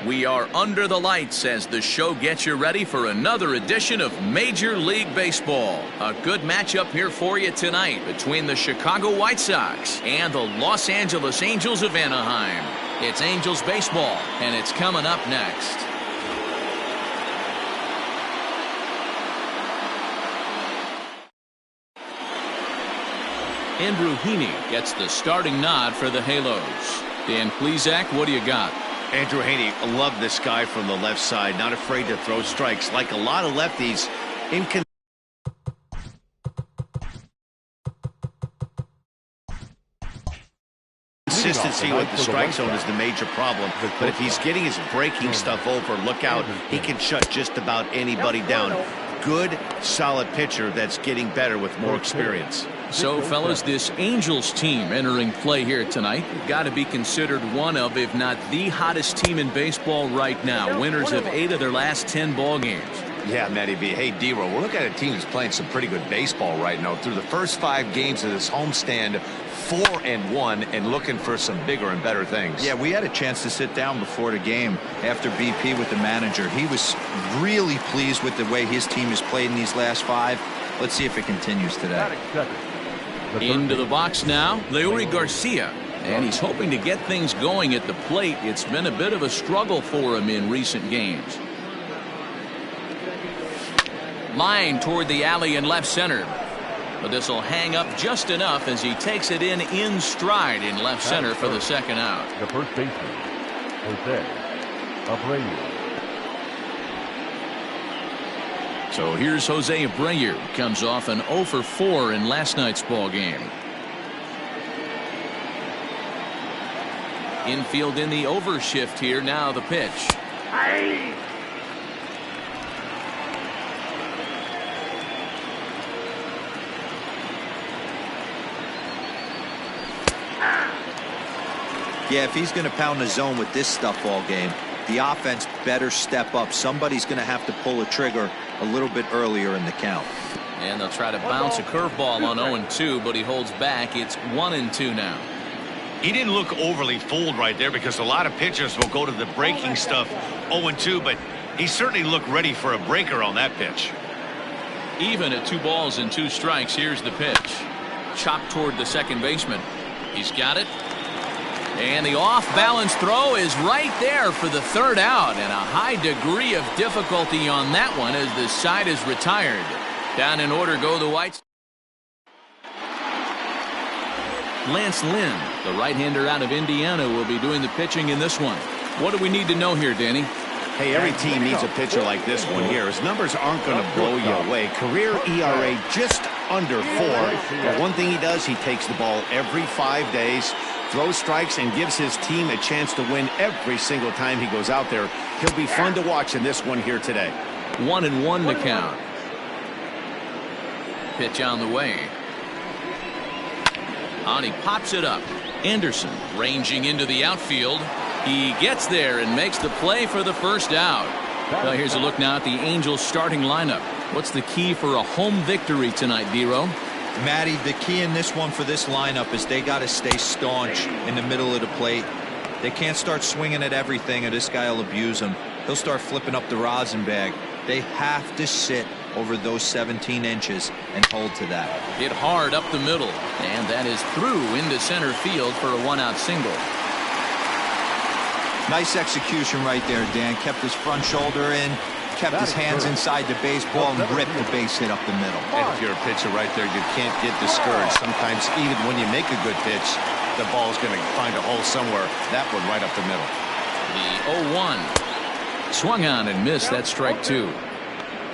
We are under the lights as the show gets you ready for another edition of Major League Baseball. A good matchup here for you tonight between the Chicago White Sox and the Los Angeles Angels of Anaheim. It's Angels baseball, and it's coming up next. Andrew Heaney gets the starting nod for the Halos. Dan Plesac, what do you got? Andrew Heaney, I love this guy from the left side, not afraid to throw strikes. Like a lot of lefties, consistency with the strike zone is the major problem. But if he's getting his breaking stuff over, look out, he can shut just about anybody down. Good, solid pitcher that's getting better with more experience. So, fellas, this Angels team entering play here tonight got to be considered one of, if not the hottest team in baseball right now. Winners of 8 of their last 10 ball games. Yeah, Matty B. Hey, D-Roll, we're looking at a team that's playing some pretty good baseball right now. Through the first 5 games of this homestand, 4-1, and looking for some bigger and better things. Yeah, we had a chance to sit down before the game after BP with the manager. He was really pleased with the way his team has played in these last 5. Let's see if it continues today. Into the box now, Leury Garcia. And he's hoping to get things going at the plate. It's been a bit of a struggle for him in recent games. Line toward the alley in left center. But this will hang up just enough as he takes it in stride in left center for the second out. The first baseman, Jose Abreu. So here's Jose Abreu. Comes off an 0 for 4 in last night's ball game. Infield in the overshift here. Now the pitch. Yeah, if he's going to pound the zone with this stuff all game, the offense better step up. Somebody's going to have to pull a trigger a little bit earlier in the count. And they'll try to bounce a curveball on 0-2, but he holds back. It's 1-2 now. He didn't look overly fooled right there because a lot of pitchers will go to the breaking stuff 0-2, but he certainly looked ready for a breaker on that pitch. Even at 2 balls and 2 strikes, here's the pitch. Chopped toward the second baseman. He's got it. And the off-balance throw is right there for the third out, and a high degree of difficulty on that one as the side is retired. Down in order go the Whites. Lance Lynn, the right-hander out of Indiana, will be doing the pitching in this one. What do we need to know here, Danny? Hey, every team needs a pitcher like this one here. His numbers aren't going to blow you away. Career ERA just under 4. But one thing he does, he takes the ball every 5 days, throws strikes, and gives his team a chance to win every single time he goes out there. He'll be fun to watch in this one here today. 1-1 to count. Pitch on the way. On he pops it up. Anderson ranging into the outfield. He gets there and makes the play for the first out. Well, here's a look now at the Angels starting lineup. What's the key for a home victory tonight, D-Row? Matty, the key in this one for this lineup is they got to stay staunch in the middle of the plate. They can't start swinging at everything or this guy will abuse them. He'll start flipping up the rosin bag. They have to sit over those 17 inches and hold to that. Hit hard up the middle, and that is through into center field for a 1-out single. Nice execution right there, Dan. Kept his front shoulder in, kept his hands inside the baseball, and ripped the base hit up the middle. And if you're a pitcher right there, you can't get discouraged. Sometimes even when you make a good pitch, the ball's going to find a hole somewhere. That one right up the middle. The 0-1. Swung on and missed. That strike 2.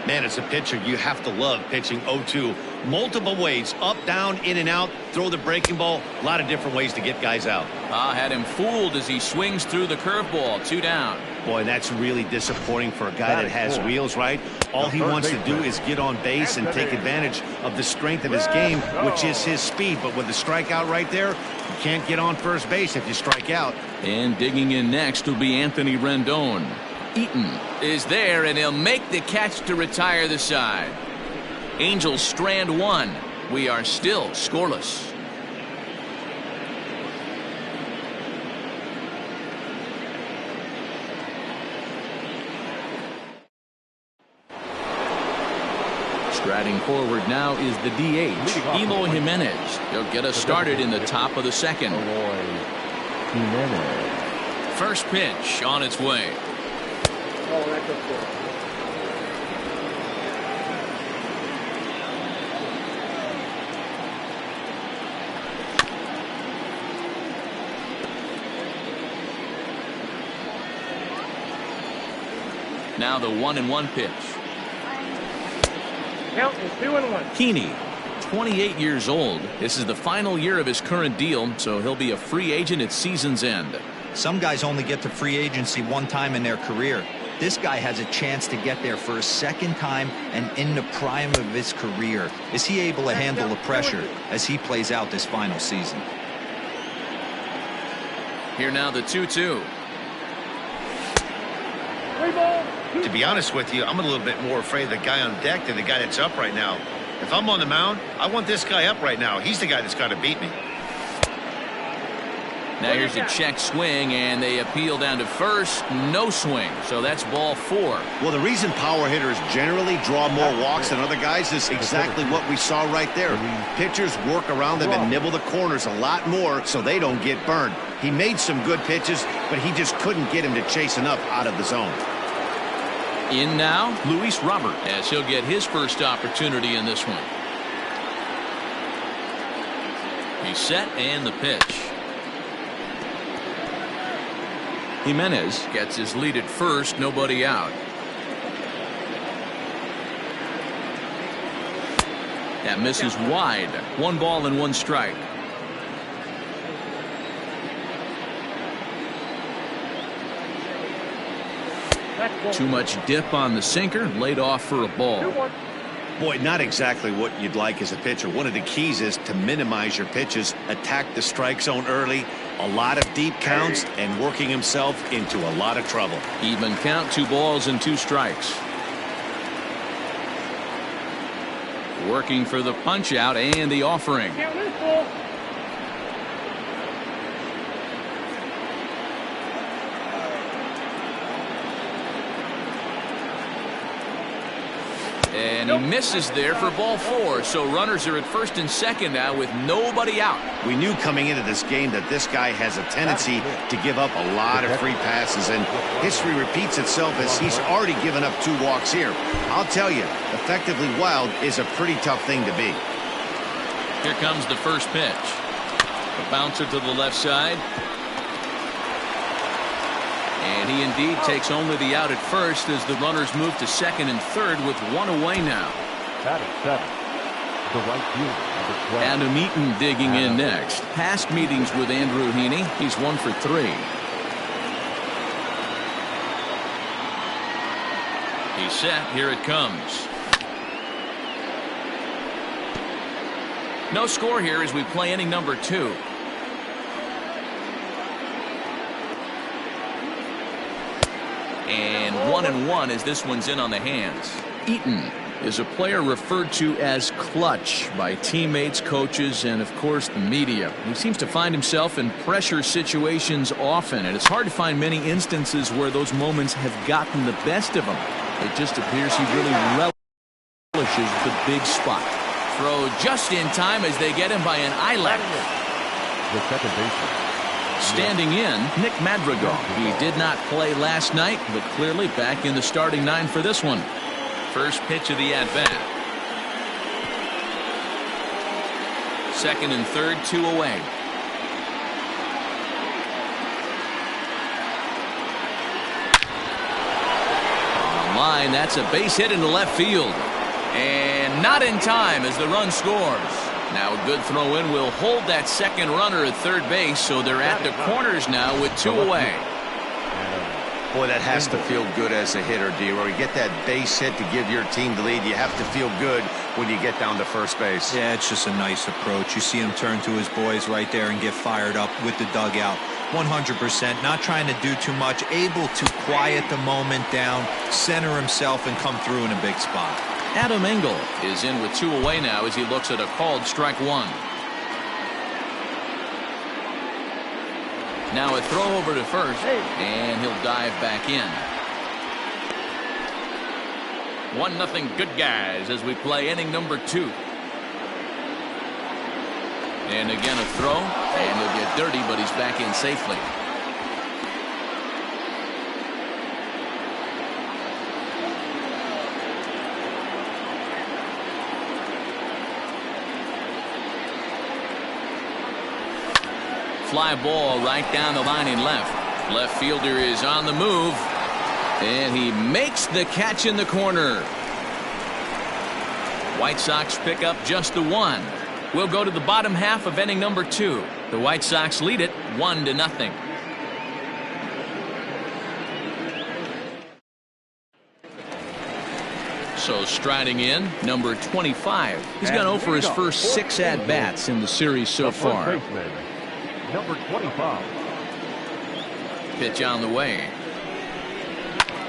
Man, as a pitcher, you have to love pitching 0-2. Multiple ways, up, down, in and out, throw the breaking ball. A lot of different ways to get guys out. Had him fooled as he swings through the curveball. 2 down. Boy, that's really disappointing for a guy that has wheels, right? All he wants to do is get on base and take advantage of the strength of his game, which is his speed. But with the strikeout right there, you can't get on first base if you strike out. And digging in next will be Anthony Rendon. Eaton is there, and he'll make the catch to retire the side. Angels strand 1. We are still scoreless. Striding forward now is the DH, Eloy Jimenez. He'll get us started in the top of the second. First pitch on its way. Now the 1-1 pitch. Count is 2-1. Heaney, 28 years old. This is the final year of his current deal, so he'll be a free agent at season's end. Some guys only get to free agency one time in their career. This guy has a chance to get there for a second time and in the prime of his career. Is he able to handle the pressure as he plays out this final season? Here now the 2-2. To be honest with you, I'm a little bit more afraid of the guy on deck than the guy that's up right now. If I'm on the mound, I want this guy up right now. He's the guy that's got to beat me. Now here's a check swing, and they appeal down to first. No swing, so that's ball 4. Well, the reason power hitters generally draw more walks than other guys is exactly what we saw right there. Pitchers work around them and nibble the corners a lot more so they don't get burned. He made some good pitches, but he just couldn't get him to chase enough out of the zone. In now, Luis Robert, as he'll get his first opportunity in this one. He's set, and the pitch. Jimenez gets his lead at first, nobody out. That misses wide. 1 ball and 1 strike. Too much dip on the sinker, laid off for a ball. Boy, not exactly what you'd like as a pitcher. One of the keys is to minimize your pitches, attack the strike zone early, a lot of deep counts, and working himself into a lot of trouble. Even count, 2 balls and 2 strikes. Working for the punch out and the offering. And he misses there for ball 4. So runners are at first and second now with nobody out. We knew coming into this game that this guy has a tendency to give up a lot of free passes, and history repeats itself as he's already given up 2 walks here. I'll tell you, effectively wild is a pretty tough thing to be. Here comes the first pitch. The bouncer to the left side. And he indeed takes only the out at first as the runners move to second and third with 1 away now. Batting 7, the right fielder, number 12. Adam Eaton digging in next. Past meetings with Andrew Heaney, he's 1 for 3. He's set. Here it comes. No score here as we play inning number 2. And 1-1 as this one's in on the hands. Eaton is a player referred to as clutch by teammates, coaches, and of course the media. He seems to find himself in pressure situations often, and it's hard to find many instances where those moments have gotten the best of him. It just appears he really relishes the big spot. Throw just in time as they get him by an eyelash. The second baseman. Standing in, Nick Madrigal. He did not play last night, but clearly back in the starting 9 for this one. First pitch of the at-bat. Second and third, 2 away. On the line, that's a base hit into left field. And not in time as the run scores. Now a good throw in will hold that second runner at third base, so they're at the corners now with 2 away. Boy, that has to feel good as a hitter, D-Roy. You get that base hit to give your team the lead. You have to feel good when you get down to first base. Yeah, it's just a nice approach. You see him turn to his boys right there and get fired up with the dugout. 100%, not trying to do too much, able to quiet the moment down, center himself, and come through in a big spot. Adam Engel is in with 2 away now as he looks at a called strike 1. Now a throw over to first, and he'll dive back in. 1-0 good guys as we play inning number 2. And again a throw, and he'll get dirty, but he's back in safely. Fly ball right down the line in left. Left fielder is on the move, and he makes the catch in the corner. White Sox pick up just the 1. We'll go to the bottom half of inning number 2. The White Sox lead it 1-0. So striding in, number 25. He's gone over his first 6 at-bats in the series so far. Number 25. Pitch on the way.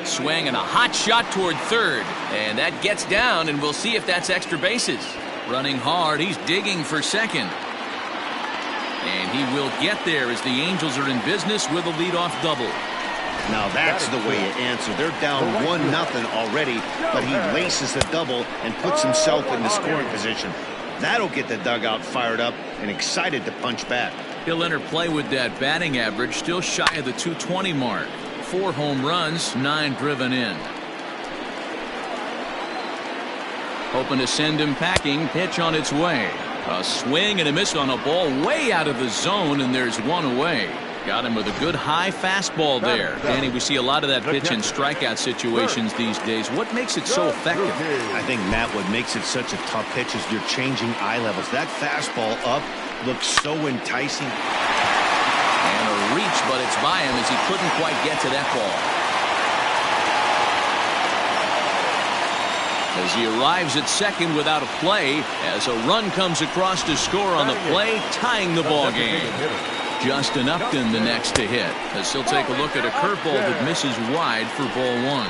Swing and a hot shot toward third. And that gets down, and we'll see if that's extra bases. Running hard, he's digging for second. And he will get there as the Angels are in business with a leadoff double. Now that's the way you answer. They're down 1-0 already, but he laces the double and puts himself in the scoring position. That'll get the dugout fired up and excited to punch back. He'll enter play with that batting average still shy of the 220 mark. 4 home runs, 9 driven in. Hoping to send him packing. Pitch on its way. A swing and a miss on a ball way out of the zone, and there's 1 away. Got him with a good high fastball there. Danny, we see a lot of that pitch in strikeout situations these days. What makes it so effective? I think, Matt, what makes it such a tough pitch is you're changing eye levels. That fastball up looks so enticing. And a reach, but it's by him as he couldn't quite get to that ball. As he arrives at second without a play, as a run comes across to score on the play, tying the ball game. Justin Upton the next to hit, as he'll take a look at a curveball that misses wide for ball 1.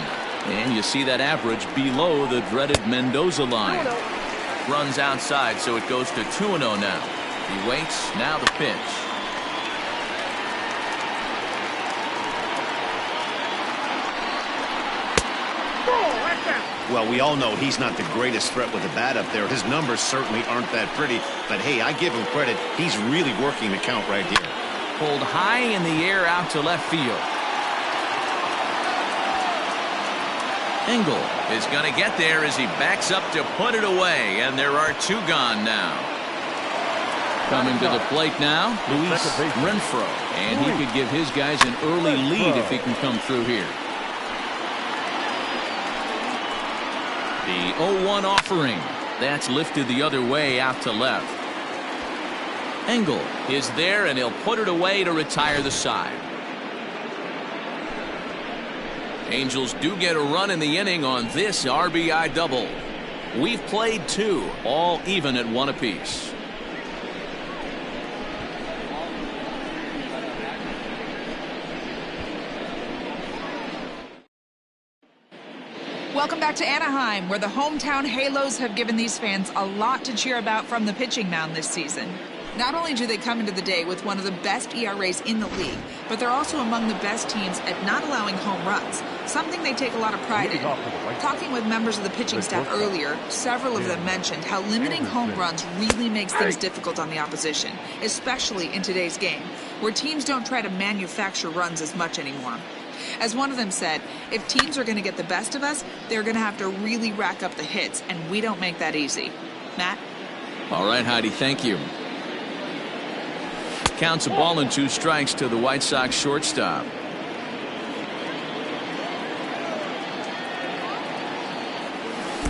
And you see that average below the dreaded Mendoza line. Runs outside, so it goes to 2-0 now. He waits, now the pitch. Well, we all know he's not the greatest threat with the bat up there. His numbers certainly aren't that pretty. But, hey, I give him credit. He's really working the count right here. Pulled high in the air out to left field. Engel is going to get there as he backs up to put it away. And there are 2 gone now. Coming to the plate now, Luis Renfroe. And he could give his guys an early lead if he can come through here. The 0-1 offering. That's lifted the other way out to left. Engel is there, and he'll put it away to retire the side. Angels do get a run in the inning on this RBI double. We've played 2, all even at 1 apiece. Welcome back to Anaheim, where the hometown Halos have given these fans a lot to cheer about from the pitching mound this season. Not only do they come into the day with one of the best ERAs in the league, but they're also among the best teams at not allowing home runs, something they take a lot of pride in. Talking with members of the pitching staff earlier, several of them mentioned how limiting home runs really makes things difficult on the opposition, especially in today's game, where teams don't try to manufacture runs as much anymore. As one of them said, if teams are going to get the best of us, they're going to have to really rack up the hits, and we don't make that easy. Matt? All right, Heidi, thank you. Counts a ball and 2 strikes to the White Sox shortstop.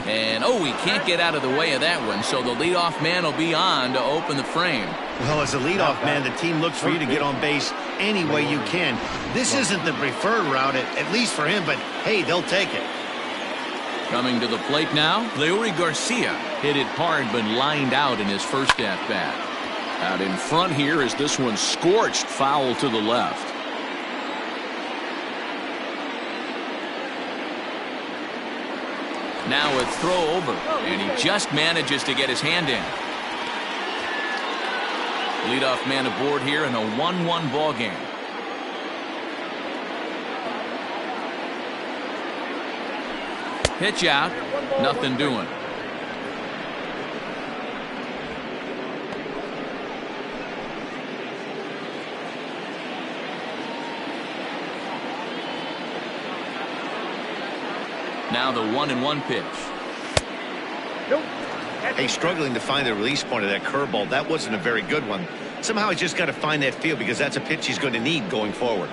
And, he can't get out of the way of that one, so the leadoff man will be on to open the frame. Well, as a leadoff man, the team looks for you to get on base any way you can. This isn't the preferred route, at least for him, but, hey, they'll take it. Coming to the plate now, Leury Garcia hit it hard but lined out in his first at-bat. Out in front here is this one scorched foul to the left. Now a throw over, and he just manages to get his hand in. Leadoff man aboard here in a 1-1 ball game. Pitch out, Nothing doing. Now the 1-1 pitch. Hey, struggling to find the release point of that curveball. That wasn't a very good one. Somehow he's just got to find that feel because that's a pitch he's going to need going forward.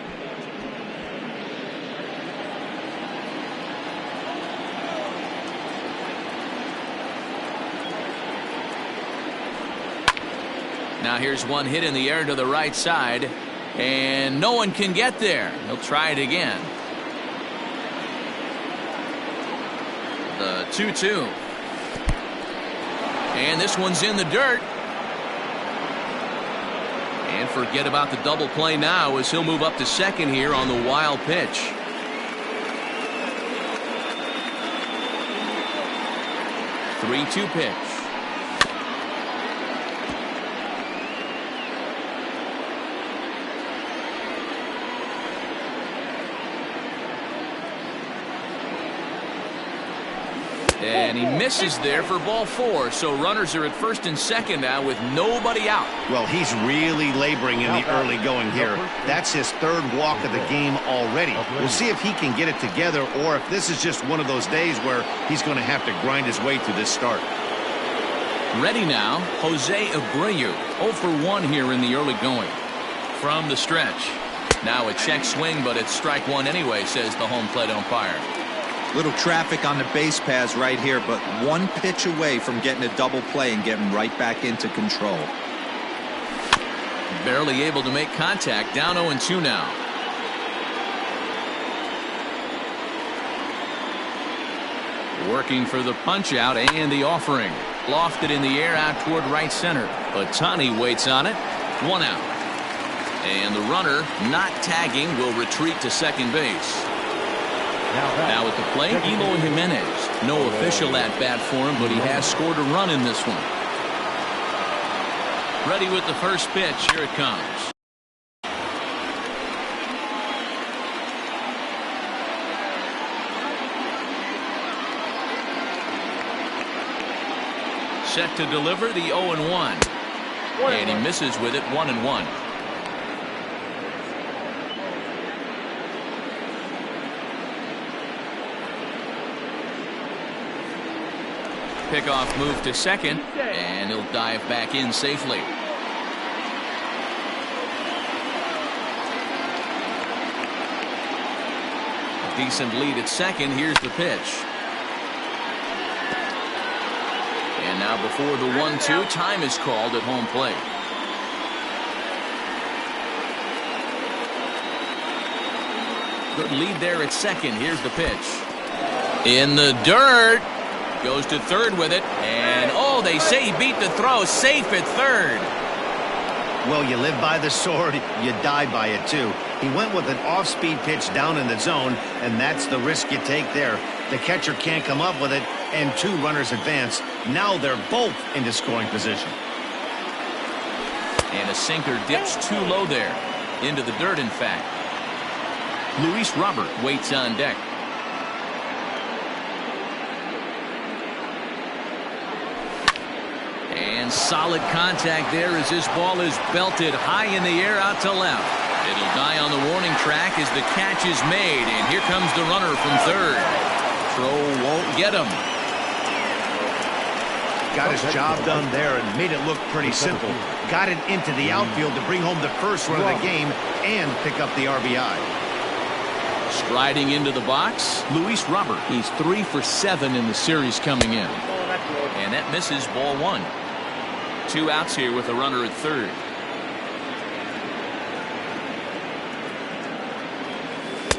Now here's one hit in the air to the right side, and no one can get there. He'll try it again. The 2-2. And this one's in the dirt. And forget about the double play now as he'll move up to second here on the wild pitch. Three-two pitch. And he misses there for ball 4. So runners are at first and second now with nobody out. Well, he's really laboring in the early going here. That's his third walk of the game already. We'll see if he can get it together or if this is just one of those days where he's going to have to grind his way through this start. Ready now, Jose Abreu. 0 for 1 here in the early going. From the stretch. Now a check swing, but it's strike one anyway, says the home plate umpire. Little traffic on the base paths right here, but one pitch away from getting a double play and getting right back into control. Barely able to make contact. Down 0-2 now. Working for the punch out and the offering. Lofted in the air out toward right center. But Tani waits on it. 1 out. And the runner not tagging will retreat to second base. Now at the plate, Eloy Jimenez. No official at bat for him, but he has scored a run in this one. Ready with the first pitch. Here it comes. Set to deliver the 0-1. And he misses with it. 1-1. Pickoff move to second, and he'll dive back in safely. A decent lead at second. Here's the pitch. And now before the 1-2, time is called at home plate. Good lead there at second. Here's the pitch. In the dirt. Goes to third with it, and oh, they say he beat the throw. Safe at third. Well, you live by the sword, you die by it too. He went with an off-speed pitch down in the zone, and that's the risk you take there. The catcher can't come up with it, and 2 runners advance. Now they're both into scoring position. And a sinker dips too low there. Into the dirt, in fact. Luis Robert waits on deck. And solid contact there as this ball is belted high in the air out to left. It'll die on the warning track as the catch is made, and here comes the runner from third. Throw won't get him. Got his job done there and made it look pretty simple. Got it into the outfield to bring home the first run of the game and pick up the RBI. Striding into the box, Luis Robert. He's 3 for 7 in the series coming in. And that misses ball 1. 2 outs here with a runner at third.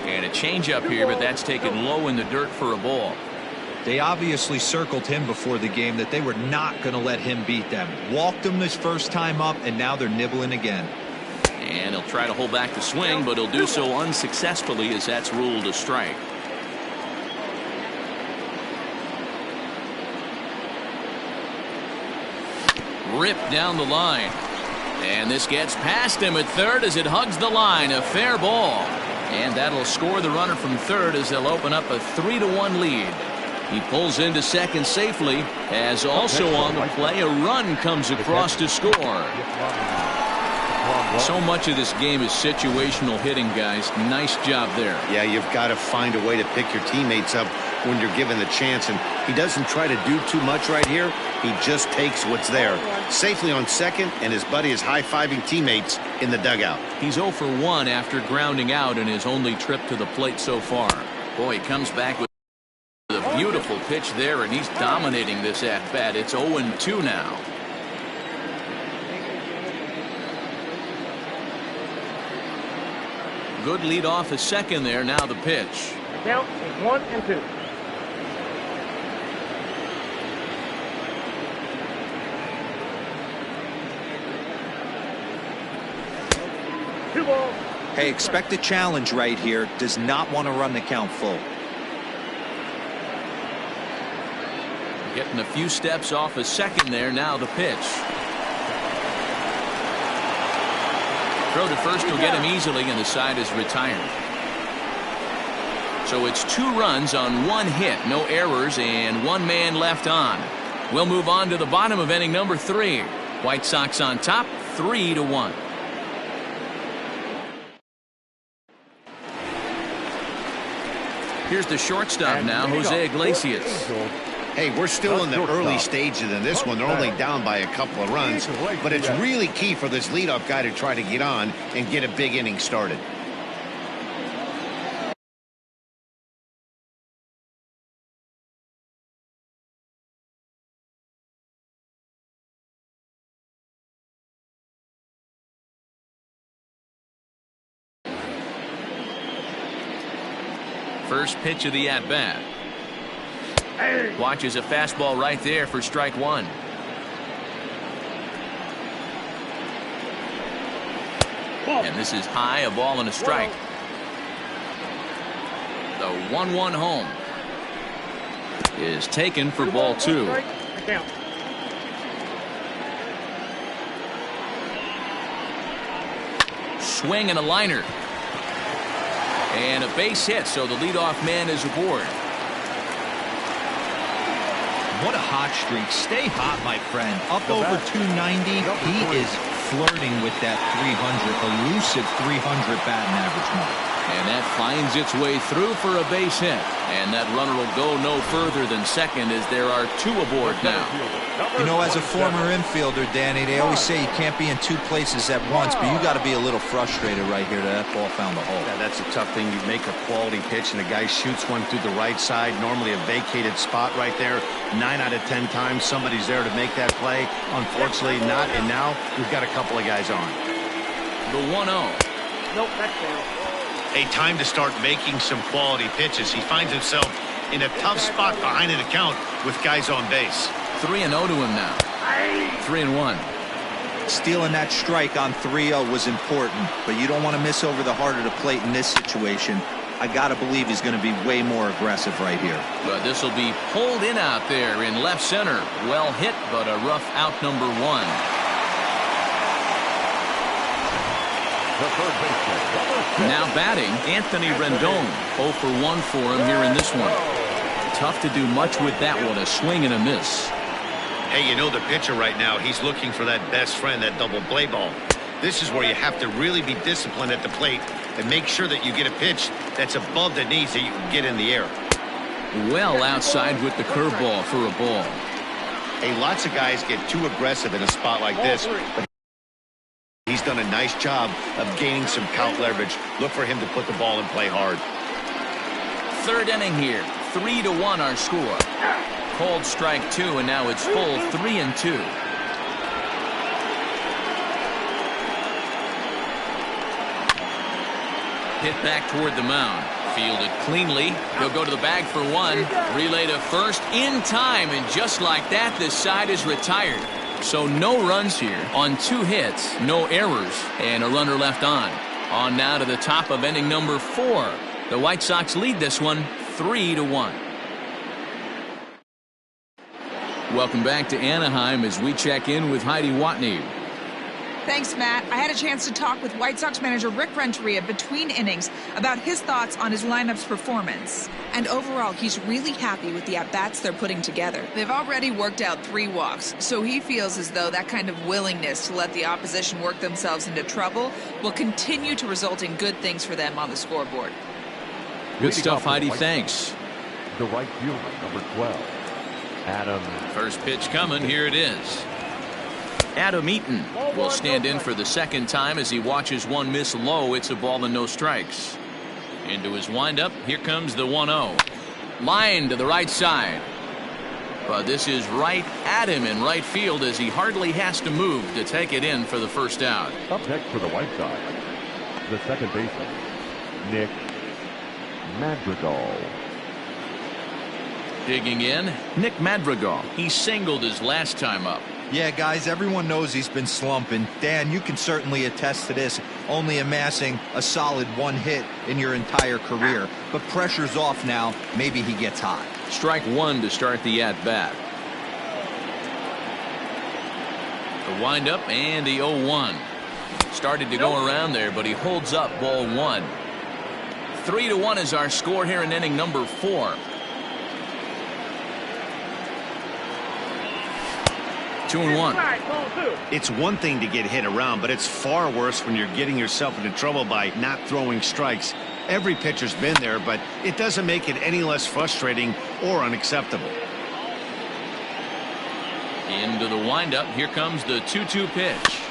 And a changeup here, but that's taken low in the dirt for a ball. They obviously circled him before the game that they were not going to let him beat them. Walked him this first time up, and now they're nibbling again. And he'll try to hold back the swing, but he'll do so unsuccessfully as that's ruled a strike. Ripped down the line. And this gets past him at third as it hugs the line. A fair ball. And that'll score the runner from third as they'll open up a 3-1 lead. He pulls into second safely, as also on the play a run comes across to score. So much of this game is situational hitting, guys. Nice job there. Yeah, you've got to find a way to pick your teammates up when you're given the chance, and he doesn't try to do too much right here. He just takes what's there. Safely on second, and his buddy is high-fiving teammates in the dugout. He's 0 for 1 after grounding out in his only trip to the plate so far. Boy, he comes back with a beautiful pitch there, and he's dominating this at-bat. It's 0-2 now. Good lead off at second there. Now the pitch. Count is 1-2. Two balls. Hey, expect a challenge right here. Does not want to run the count full. Getting a few steps off a second there. Now the pitch. Throw to first will get him easily, and the side is retired. So it's 2 runs on 1 hit, no errors, and 1 man left on. We'll move on to the bottom of inning number 3. White Sox on top, 3-1. Here's the shortstop now, Jose Iglesias. Hey, we're still in the early stages in this one. They're only down by a couple of runs, but it's really key for this leadoff guy to try to get on and get a big inning started. First pitch of the at-bat. Watches a fastball right there for strike 1. And this is high, a ball and a strike. The 1-1 home is taken for ball 2. Swing and a liner. And a base hit, so the leadoff man is aboard. What a hot streak. Stay hot, my friend. Up over 290. He is flirting with that 300, elusive 300 batting average mark. And that finds its way through for a base hit. And that runner will go no further than second, as there are 2 aboard now. You know, as a former infielder, Danny, they always say you can't be in 2 places at once, but you got to be a little frustrated right here that ball found the hole. Yeah, that's a tough thing. You make a quality pitch and the guy shoots one through the right side, normally a vacated spot right there. 9 out of 10 times somebody's there to make that play. Unfortunately not, and now we've got a couple of guys on. The 1-0. Nope, that's down. A time to start making some quality pitches. He finds himself in a tough spot behind an account with guys on base. 3-0 to him now. 3-1. Stealing that strike on 3-0 was important, but you don't want to miss over the heart of the plate in this situation. I got to believe he's going to be way more aggressive right here. But this will be pulled in out there in left center. Well hit, but a rough out number 1. Now batting, Anthony Rendon. 0 for 1 for him here in this one. Tough to do much with that one, a swing and a miss. Hey, you know the pitcher right now, he's looking for that best friend, that double play ball. This is where you have to really be disciplined at the plate and make sure that you get a pitch that's above the knees that you can get in the air. Well outside with the curveball for a ball. Hey, lots of guys get too aggressive in a spot like this, but he's done a nice job of gaining some count leverage. Look for him to put the ball in play hard. 3rd inning here. 3-1 our score. Called strike 2, and now it's full 3-2. Hit back toward the mound. Fielded cleanly. He'll go to the bag for 1. Relay to first in time, and just like that, this side is retired. So no runs here on 2 hits, no errors, and a runner left on. On now to the top of inning number 4. The White Sox lead this one 3-1. Welcome back to Anaheim as we check in with Heidi Watney. Thanks, Matt. I had a chance to talk with White Sox manager Rick Renteria between innings about his thoughts on his lineup's performance. And overall, he's really happy with the at-bats they're putting together. They've already worked out 3 walks, so he feels as though that kind of willingness to let the opposition work themselves into trouble will continue to result in good things for them on the scoreboard. Good stuff, Heidi. Thanks. The right fielder, number 12, Adam. First pitch coming. Here it is. Adam Eaton will stand in for the second time as he watches one miss low. It's a ball and no strikes. Into his windup. Here comes the 1-0. Line to the right side. But this is right at him in right field as he hardly has to move to take it in for the first out. Up next for the White Sox, the second baseman, Nick Madrigal. Digging in, Nick Madrigal. He singled his last time up. Yeah, guys, everyone knows he's been slumping. Dan, you can certainly attest to this, only amassing a solid 1 hit in your entire career. But pressure's off now. Maybe he gets hot. Strike 1 to start the at-bat. The windup and the 0-1. Started to go around there, but he holds up ball 1. 3-1 is our score here in inning number 4. 2-1. It's one thing to get hit around, but it's far worse when you're getting yourself into trouble by not throwing strikes. Every pitcher's been there, but it doesn't make it any less frustrating or unacceptable. Into the windup. Here comes the 2-2 pitch.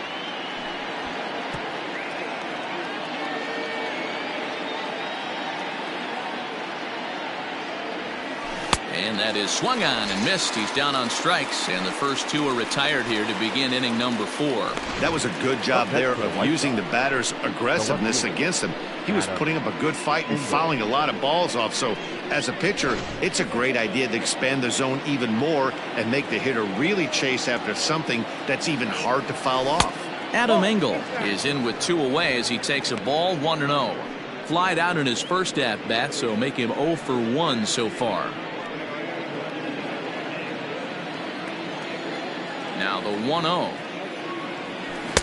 And that is swung on and missed. He's down on strikes, and the first 2 are retired here to begin inning number 4. That was a good job there of using the batter's aggressiveness against him. He was putting up a good fight and fouling a lot of balls off. So as a pitcher, it's a great idea to expand the zone even more and make the hitter really chase after something that's even hard to foul off. Adam Engel is in with 2 away as he takes a ball 1-0. Flied out in his first at-bat, so make him 0 for 1 so far. Now the 1-0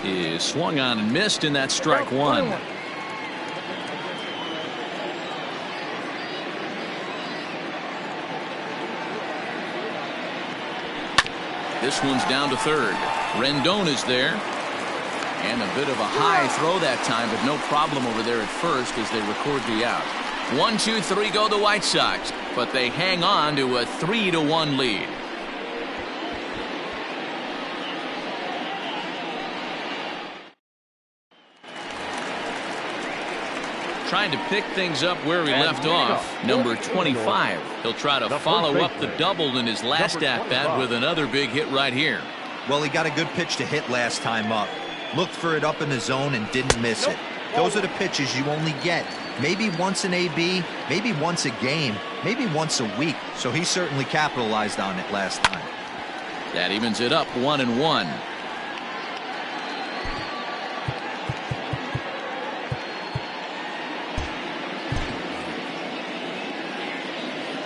is swung on and missed, and that's strike 1. This one's down to third. Rendon is there. And a bit of a high throw that time, but no problem over there at first as they record the out. 1, 2, 3 go the White Sox, but they hang on to a 3-1 lead. Trying to pick things up where he left off. Number 25. He'll try to follow up the double in his last at-bat with another big hit right here. Well, he got a good pitch to hit last time up. Looked for it up in the zone and didn't miss it. Those are the pitches you only get maybe once in AB, maybe once a game, maybe once a week. So he certainly capitalized on it last time. That evens it up 1-1.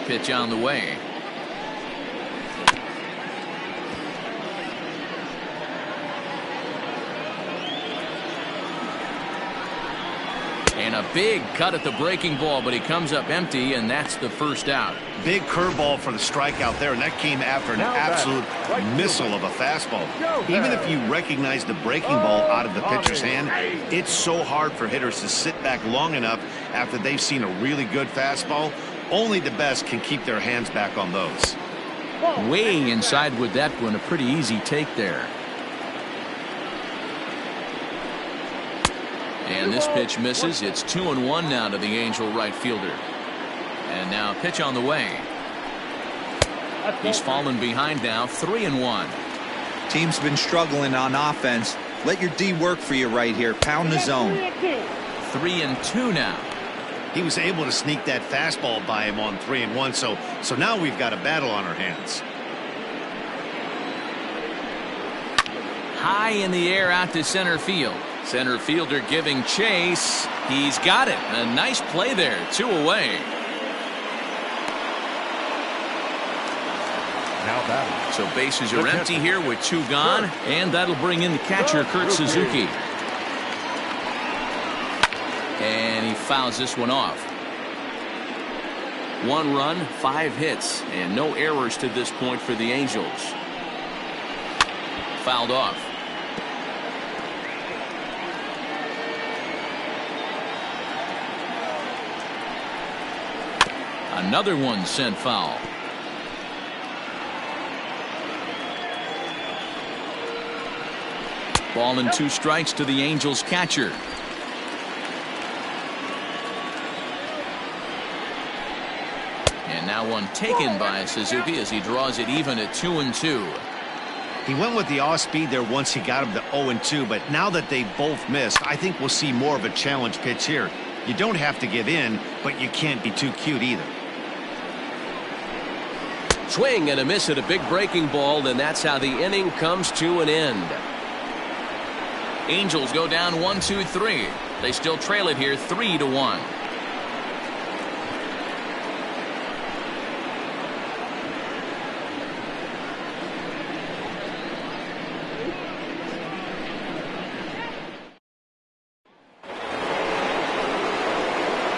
Pitch on the way. And a big cut at the breaking ball, but he comes up empty, and that's the first out. Big curveball for the strikeout there, and that came after an absolute missile of a fastball. Even if you recognize the breaking ball out of the pitcher's hand, it's so hard for hitters to sit back long enough after they've seen a really good fastball. Only the best can keep their hands back on those. Way inside with that one, a pretty easy take there. And this pitch misses. It's 2-1 now to the Angel right fielder. And now pitch on the way. He's fallen behind now, 3-1. Team's been struggling on offense. Let your D work for you right here. Pound the zone. 3-2 now. He was able to sneak that fastball by him on 3-1, so now we've got a battle on our hands. High in the air out to center field. Center fielder giving chase. He's got it. A nice play there. 2 away. Now batting. So bases are empty here with 2 gone, and that'll bring in the catcher, Kurt Suzuki. And he fouls this one off. 1 run, 5 hits, and no errors to this point for the Angels. Fouled off. Another one sent foul. Ball and 2 strikes to the Angels catcher. And now one taken by Suzuki as he draws it even at 2-2. He went with the off speed there once he got him to 0-2, but now that they both missed, I think we'll see more of a challenge pitch here. You don't have to give in, but you can't be too cute either. Swing and a miss at a big breaking ball, and that's how the inning comes to an end. Angels go down 1-2-3. They still trail it here 3-1.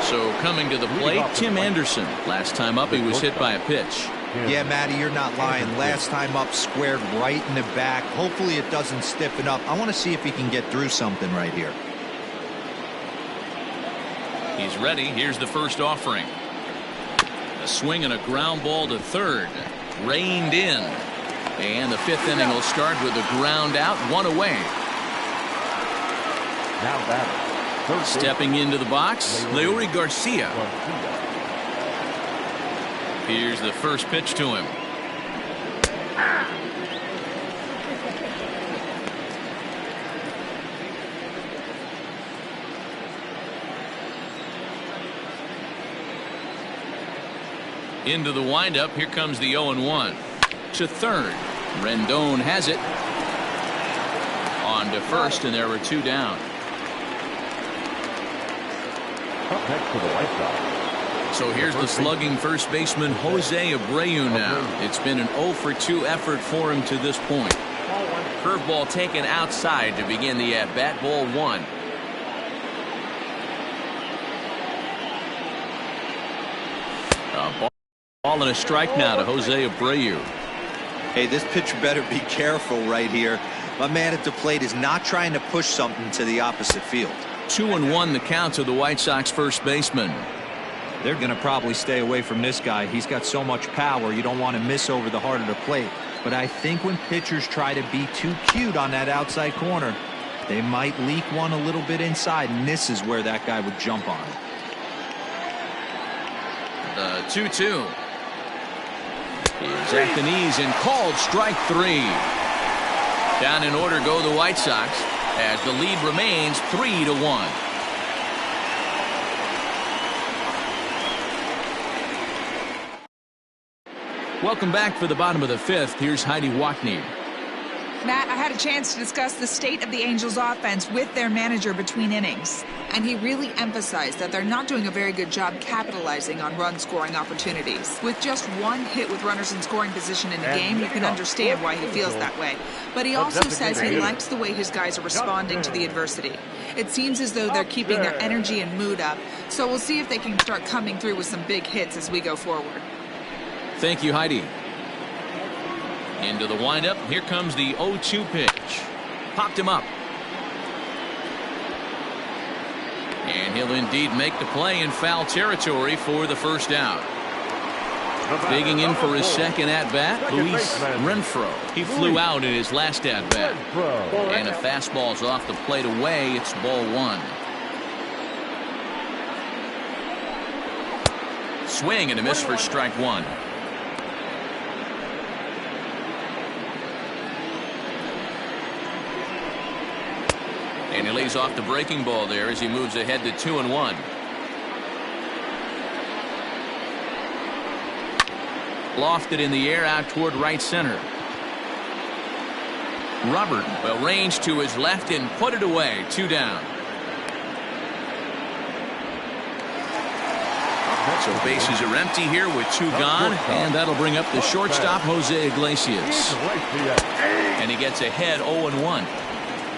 So coming to the plate, Tim Anderson. Last time up, he was hit by a pitch. Yeah, Matty, you're not lying. Last time up, squared right in the back. Hopefully it doesn't stiffen up. I want to see if he can get through something right here. He's ready. Here's the first offering. A swing and a ground ball to third. Reined in. And the 5th inning will start with a ground out, 1 away. Now batting. Stepping into the box, LAA Garcia. Here's the first pitch to him. Into the windup. Here comes the 0-1. To third. Rendon has it. On to first, and there were 2 down. Up next to the White Sox. So here's the slugging first baseman Jose Abreu now. It's been an 0-for-2 effort for him to this point. Curveball taken outside to begin the at-bat. Ball 1. Ball and a strike now to Jose Abreu. Hey, this pitcher better be careful right here. My man at the plate is not trying to push something to the opposite field. 2-1 the count to the White Sox first baseman. They're going to probably stay away from this guy. He's got so much power. You don't want to miss over the heart of the plate. But I think when pitchers try to be too cute on that outside corner, they might leak one a little bit inside, and this is where that guy would jump on it. The 2-2 is at the knees and called strike 3. Down in order go the White Sox as the lead remains 3-1. Welcome back for the bottom of the 5th. Here's Heidi Watney. Matt, I had a chance to discuss the state of the Angels offense with their manager between innings, and he really emphasized that they're not doing a very good job capitalizing on run scoring opportunities. With just 1 hit with runners in scoring position in a game, you can understand why he feels that way. But he also says he likes the way his guys are responding to the adversity. It seems as though they're keeping their energy and mood up, so we'll see if they can start coming through with some big hits as we go forward. Thank you, Heidi. Into the windup. Here comes the 0-2 pitch. Popped him up. And he'll indeed make the play in foul territory for the first out. Digging in for his second at-bat, Luis Renfroe. He flew out in his last at-bat. And a fastball's off the plate away. It's ball 1. Swing and a miss for strike 1. And he lays off the breaking ball there as he moves ahead to 2-1. Lofted in the air out toward right center. Robert will range to his left and put it away. 2 down. So bases are empty here with 2 gone, and that'll bring up the shortstop, Jose Iglesias. And he gets ahead 0-1.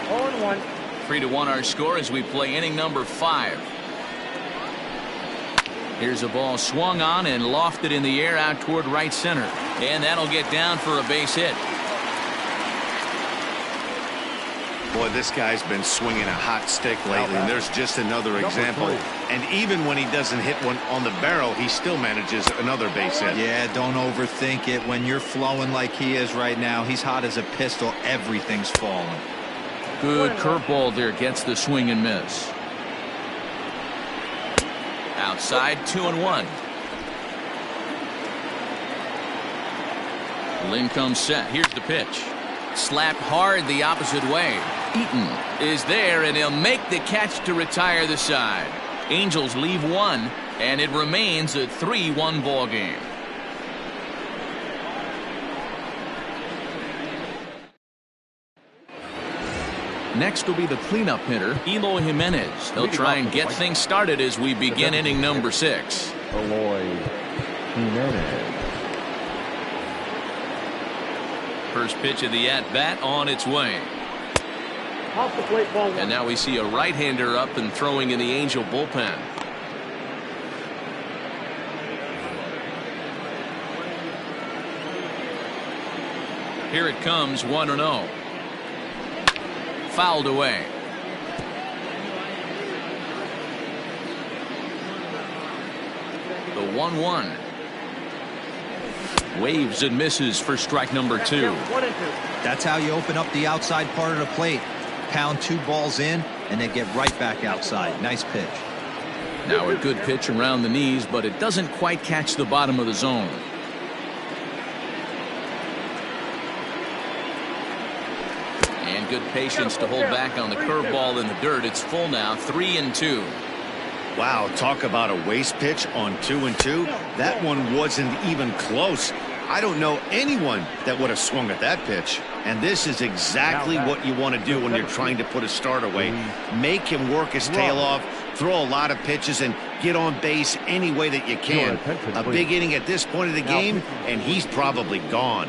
0-1. 3-1 our score as we play inning number 5. Here's a ball swung on and lofted in the air out toward right center. And that'll get down for a base hit. Boy, this guy's been swinging a hot stick lately, and there's just another example. And even when he doesn't hit one on the barrel, he still manages another base hit. Yeah, don't overthink it. When you're flowing like he is right now, he's hot as a pistol. Everything's falling. Good curveball there, gets the swing and miss. Outside, 2-1. Lynn comes set. Here's the pitch. Slapped hard the opposite way. Eaton is there, and he'll make the catch to retire the side. Angels leave 1, and it remains a 3-1 ball game. Next will be the cleanup hitter, Eloy Jimenez. He'll try and get things started as we begin inning number 6. Eloy Jimenez. First pitch of the at-bat on its way. Off the plate, ball 1. And now we see a right-hander up and throwing in the Angel bullpen. Here it comes, 1-0. Fouled away. The 1-1. Waves and misses for strike number 2. 1-2. That's how you open up the outside part of the plate. Pound 2 balls in, and then get right back outside. Nice pitch. Now a good pitch around the knees, but it doesn't quite catch the bottom of the zone. And good patience to hold back on the curveball in the dirt. It's full now, 3-2. Wow, talk about a waste pitch on 2-2. That one wasn't even close. I don't know anyone that would have swung at that pitch. And this is exactly what you want to do when you're trying to put a start away. Make him work his tail off, throw a lot of pitches, and get on base any way that you can. A big inning at this point of the game, and he's probably gone.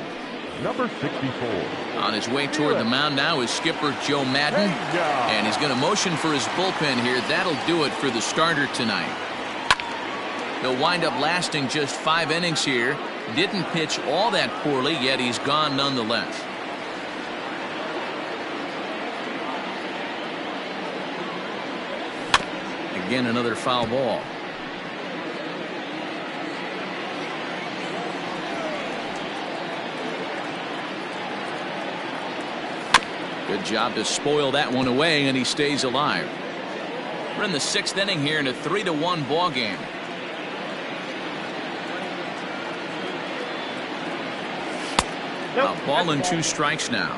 Number 64. On his way toward the mound now is skipper Joe Madden. And he's going to motion for his bullpen here. That'll do it for the starter tonight. He'll wind up lasting just 5 innings here. Didn't pitch all that poorly, yet he's gone nonetheless. Again, another foul ball. Good job to spoil that one away, and he stays alive. We're in the 6th inning here in a 3-1 ball game. A ball and 2 strikes now.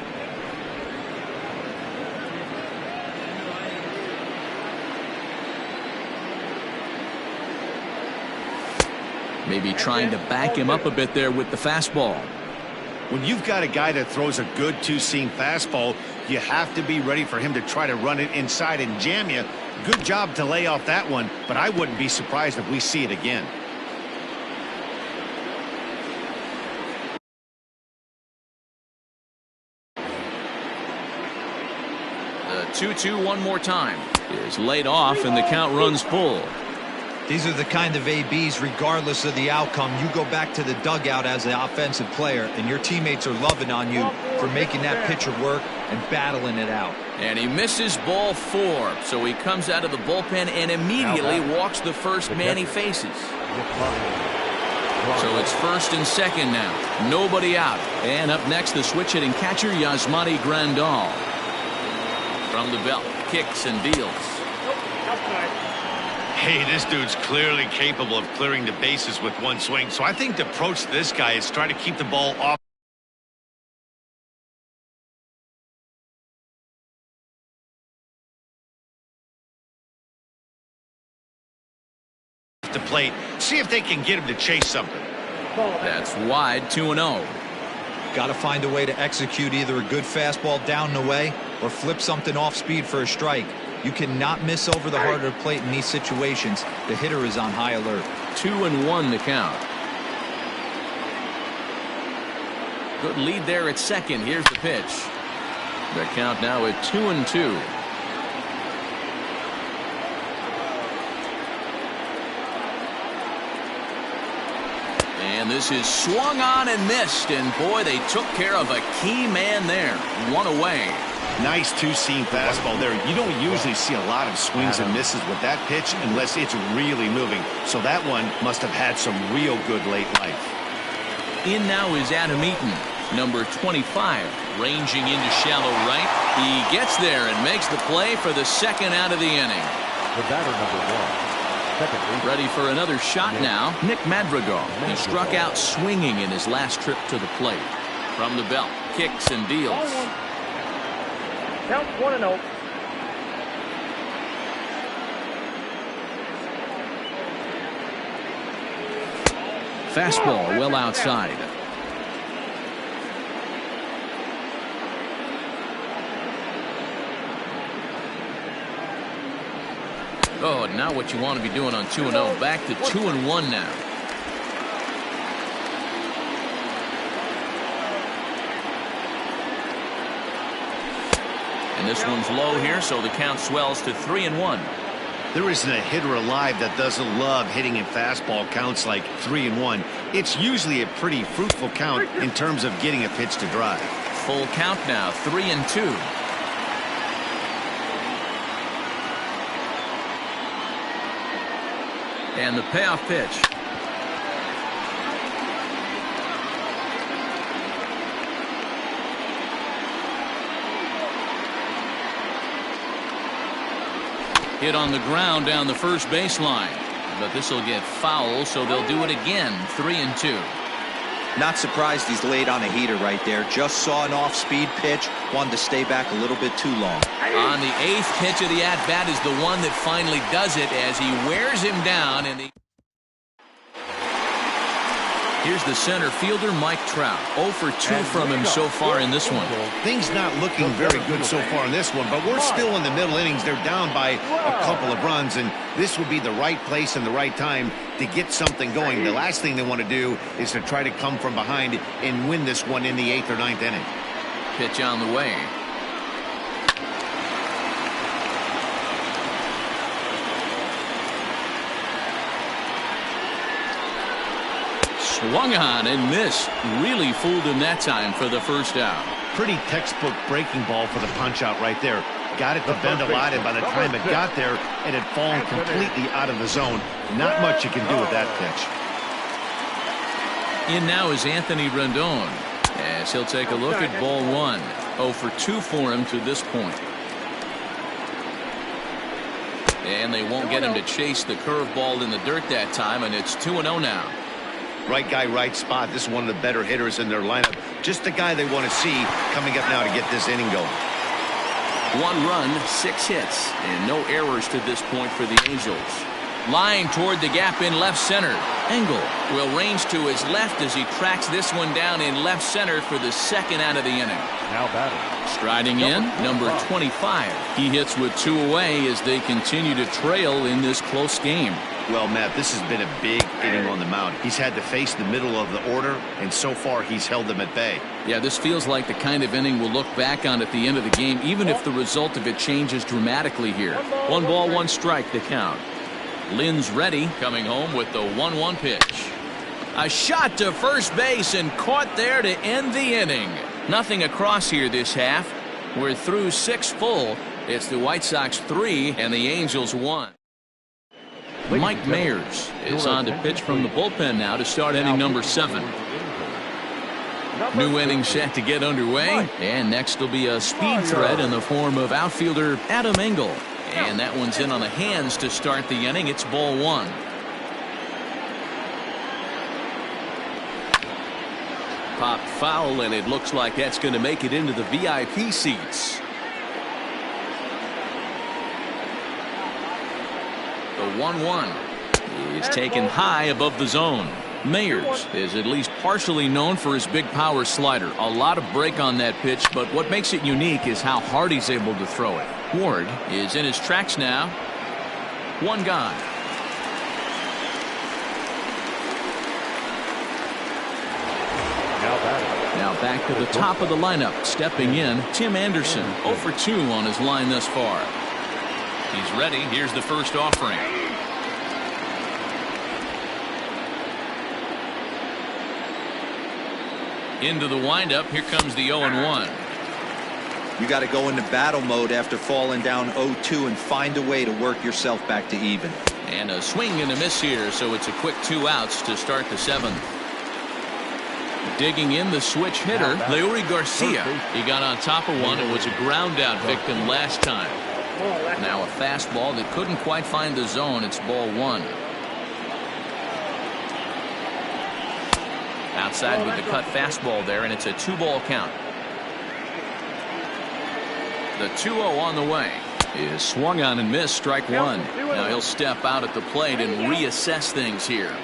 Maybe trying to back him up a bit there with the fastball. When you've got a guy that throws a good 2-seam fastball, you have to be ready for him to try to run it inside and jam you. Good job to lay off that one, but I wouldn't be surprised if we see it again. The 2-2 one more time is laid off, and the count runs full. These are the kind of ABs, regardless of the outcome. You go back to the dugout as an offensive player, and your teammates are loving on you for making that pitcher work and battling it out. And he misses ball 4, so he comes out of the bullpen and immediately walks the first man he faces. So it's 1st and 2nd now. Nobody out. And up next, the switch-hitting catcher, Yasmani Grandal. From the belt, kicks and deals. Hey, this dude's clearly capable of clearing the bases with one swing. So I think the approach to this guy is try to keep the ball off the plate. See if they can get him to chase something. That's wide, 2-0. Got to find a way to execute either a good fastball down and away or flip something off speed for a strike. You cannot miss over the heart of the plate in these situations. The hitter is on high alert. 2-1 the count. Good lead there at second. Here's the pitch. The count now at 2-2. And this is swung on and missed. And boy, they took care of a key man there. One away. Nice two-seam fastball there. You don't usually see a lot of swings and misses with that pitch unless it's really moving. So that one must have had some real good late life. In now is Adam Eaton, number 25, ranging into shallow right. He gets there and makes the play for the second out of the inning. The batter, number 1. Second base. Ready for another shot now. Nick Madrigal. He struck out swinging in his last trip to the plate. From the belt, kicks and deals. Count 1-0. Fastball well outside. Oh, now what you want to be doing on 2-0. Back to 2-1 now. And this one's low here, so the count swells to 3-1. There isn't a hitter alive that doesn't love hitting in fastball counts like 3-1. It's usually a pretty fruitful count in terms of getting a pitch to drive. Full count now, 3-2. And the payoff pitch. Hit on the ground down the first baseline. But this will get foul, so they'll do it again. 3-2. Not surprised he's laid on a heater right there. Just saw an off-speed pitch. Wanted to stay back a little bit too long. On the 8th pitch of the at-bat is the one that finally does it as he wears him down in the... Here's the center fielder, Mike Trout. 0 for 2 from him so far in this one. Things not looking very good so far in this one, but we're still in the middle innings. They're down by a couple of runs, and this would be the right place and the right time to get something going. The last thing they want to do is to try to come from behind and win this one in the 8th or 9th inning. Pitch on the way. Swung on and missed. Really fooled him that time for the first out. Pretty textbook breaking ball for the punch out right there. Got it to bend a lot, and by the time it got there, it had fallen completely out of the zone. Not much you can do with that pitch. In now is Anthony Rendon, as he'll take a look at ball 1. 0 for 2 for him to this point. And they won't get him to chase the curveball in the dirt that time, and it's 2-0 now. Right guy, right spot. This is one of the better hitters in their lineup. Just the guy they want to see coming up now to get this inning going. 1 run, 6 hits, and no errors to this point for the Angels. Line toward the gap in left center. Engel will range to his left as he tracks this one down in left center for the second out of the inning. Now batting. Striding in, number 25. He hits with 2 away as they continue to trail in this close game. Well, Matt, this has been a big inning on the mound. He's had to face the middle of the order, and so far he's held them at bay. Yeah, this feels like the kind of inning we'll look back on at the end of the game, even if the result of it changes dramatically here. 1 ball, 1 strike, the count. Lynn's ready, coming home with the 1-1 pitch. A shot to first base and caught there to end the inning. Nothing across here this half. We're through 6 full. It's the White Sox 3 and the Angels 1. Mike Mayers is on to pitch from the bullpen now to start inning number 7. New inning set to get underway, and next will be a speed threat in the form of outfielder Adam Engel. And that one's in on the hands to start the inning. It's ball 1. Popped foul, and it looks like that's going to make it into the VIP seats. The 1-1 is taken high above the zone. Mayers is at least partially known for his big power slider. A lot of break on that pitch, but what makes it unique is how hard he's able to throw it. Ward is in his tracks now. One gone. Now back to the top of the lineup. Stepping in, Tim Anderson. 0 for 2 on his line thus far. He's ready. Here's the first offering. Into the windup. Here comes the 0-1. You got to go into battle mode after falling down 0-2 and find a way to work yourself back to even. And a swing and a miss here, so it's a quick 2 outs to start the 7th. Digging in the switch hitter, LAA Garcia. He got on top of one and was a ground out victim last time. Now a fastball that couldn't quite find the zone. It's ball 1. Outside with the cut fastball there, and it's a 2-ball count. The 2-0 on the way is swung on and missed, strike 1. Now he'll step out at the plate and reassess things here.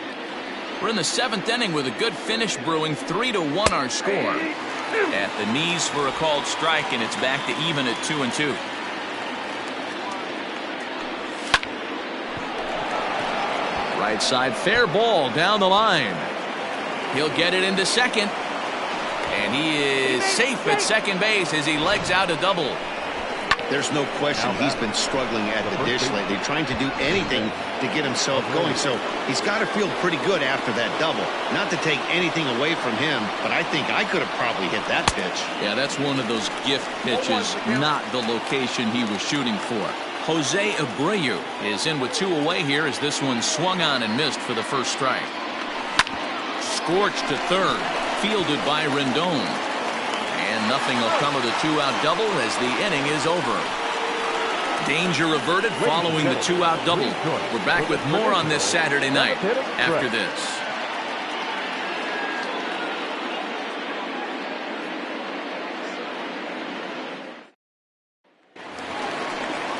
We're in the 7th inning with a good finish brewing. 3-1 our score. At the knees for a called strike, and it's back to even at 2-2. Right side, fair ball down the line. He'll get it into second. And he is safe at second base as he legs out a double. There's no question he's been struggling at the dish lately, trying to do anything to get himself going. So he's got to feel pretty good after that double. Not to take anything away from him, but I think I could have probably hit that pitch. Yeah, that's one of those gift pitches, not the location he was shooting for. Jose Abreu is in with 2 away here as this one swung on and missed for the first strike. Scorched to third, fielded by Rendon. And nothing will come of the 2-out double as the inning is over. Danger averted following the 2-out double. We're back with more on this Saturday night after this.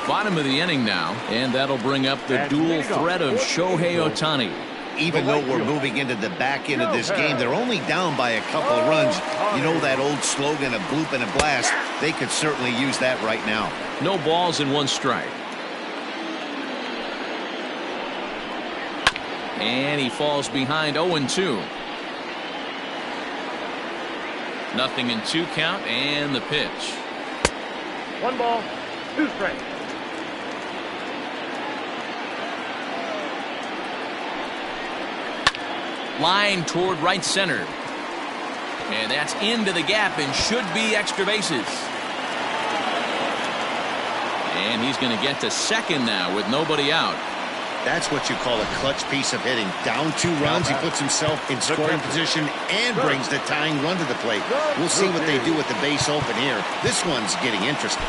Bottom of the inning now, and that'll bring up the dual threat of Shohei Ohtani. Even though we're moving into the back end of this game, they're only down by a couple of runs. You know that old slogan, a bloop and a blast. They could certainly use that right now. No balls and 1 strike. And he falls behind 0-2. Nothing in 2 count, and the pitch. 1 ball, 2 strikes. Line toward right center. And that's into the gap and should be extra bases. And he's going to get to second now with nobody out. That's what you call a clutch piece of hitting. Down 2 runs, he puts himself in scoring position and brings the tying run to the plate. We'll see what they do with the base open here. This one's getting interesting.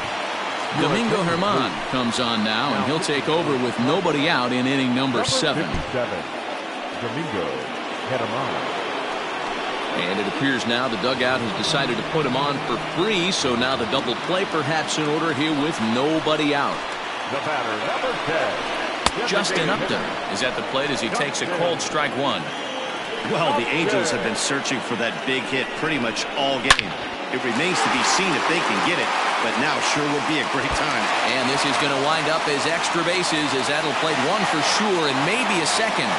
Domingo Germán comes on now, and he'll take over with nobody out in inning number 7. Domingo Germán. And it appears now the dugout has decided to put him on for free, so now the double play perhaps in order here with nobody out. The batter, number 10. Justin Upton is at the plate as he takes a called strike 1. Well, the Angels have been searching for that big hit pretty much all game. It remains to be seen if they can get it, but now sure would be a great time. And this is going to wind up as extra bases as that'll play 1 for sure and maybe a second.